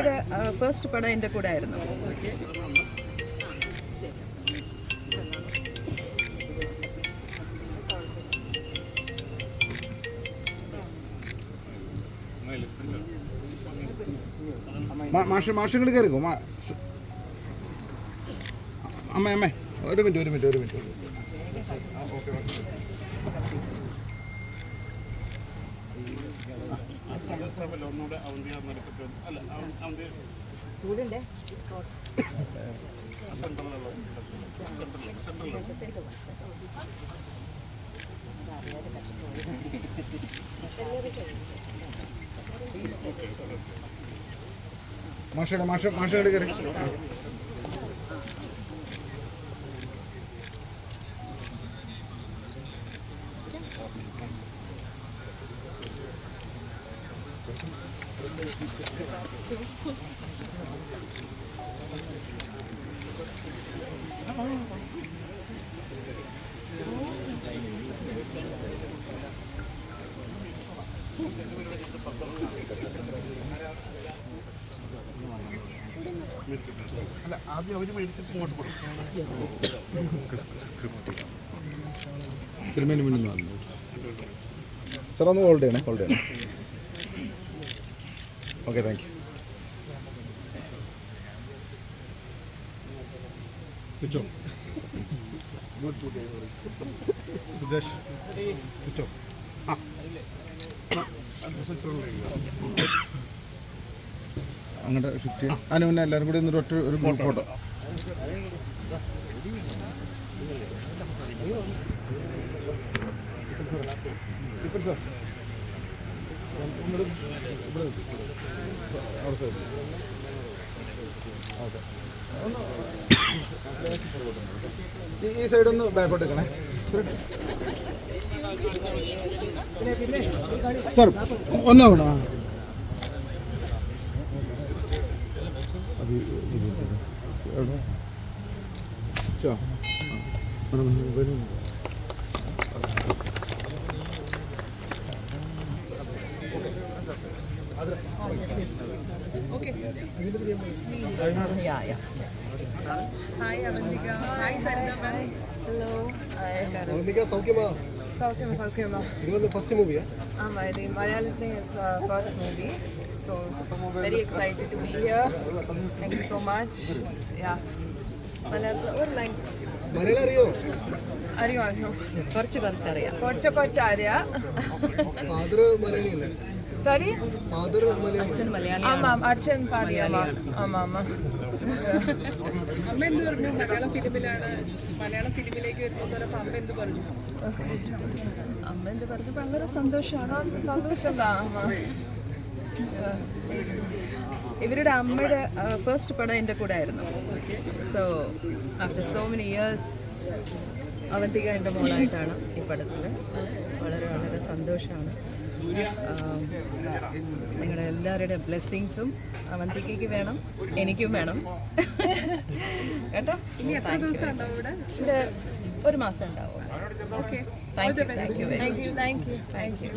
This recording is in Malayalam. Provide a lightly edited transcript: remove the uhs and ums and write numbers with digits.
അമ്മയുടെ ഫസ്റ്റ് പടം എൻ്റെ കൂടെ ആയിരുന്നു. മാഷങ്ങൾ കയറിക്കോ അമ്മ ഒരു മിനിറ്റ് ചൂടുണ്ടേ മാഷങ്ങൾ കയറി അല്ല ആദ്യം അവർ മേടിച്ചിട്ട് ഇങ്ങോട്ട് കൊടുക്കും. സിനിമയിൽ മുന്നിൽ വന്നു സാർ ഒന്ന് ഹോൾഡ് ചെയ്യണേ okay thank you. Switch off Sudesh switch off അങ്ങോട്ട് ഷിഫ്റ്റ് ചെയ്യാം. അതിന് മുന്നേ എല്ലാവരും കൂടി ഒരു ഗ്രൂപ്പ് ഫോട്ടോ. ഈ സൈഡ് ഒന്ന് ബാക്കോട്ട് എടുക്കണേ സാർ. ഒന്നാവണോ hi Avantika. Hi Saritha ma'am. Hello. Avantika സൗഖ്യമാ? സൗഖ്യമാ. ഇത് ഫസ്റ്റ് മൂവിയാ? ആമാ, ഇത് മലയാളത്തിലെ first movie. So very excited to be here. Thank you so much. Yeah. Malayalam അറിയോ? അറിയോ? കുറച്ച് അറിയാം. ഫാദർ മലയാളിയല്ലേ? Sorry? ഫാദർ മലയാളി. ആമാം, അച്ഛൻ പാടിയാമാ. ആമാ. അമ്മ എന്ത് പറഞ്ഞു? മലയാളം ഫിലിമിലേക്ക് വരുന്നതോടൊപ്പം അമ്മ എന്ത് പറഞ്ഞു? അമ്മ എന്ത് പറഞ്ഞു? ഭയങ്കര സന്തോഷമാണ്. സന്തോഷം. ഇവരുടെ അമ്മയുടെ ഫസ്റ്റ് പടം എൻ്റെ കൂടെ ആയിരുന്നു. So after so many years Avantika എൻ്റെ മോളായിട്ടാണ് ഈ പടത്തിൽ. വളരെ സന്തോഷമാണ്. നിങ്ങളുടെ എല്ലാവരുടെയും ബ്ലെസ്സിങ്സും അവന്തികയ്ക്ക് വേണം, എനിക്കും വേണം കേട്ടോ. ഇനി എത്ര ദിവസം ഉണ്ടാവും ഇവിടെ? ഇവിടെ ഒരു മാസം ഉണ്ടാവും. ഓക്കെ. Thank you.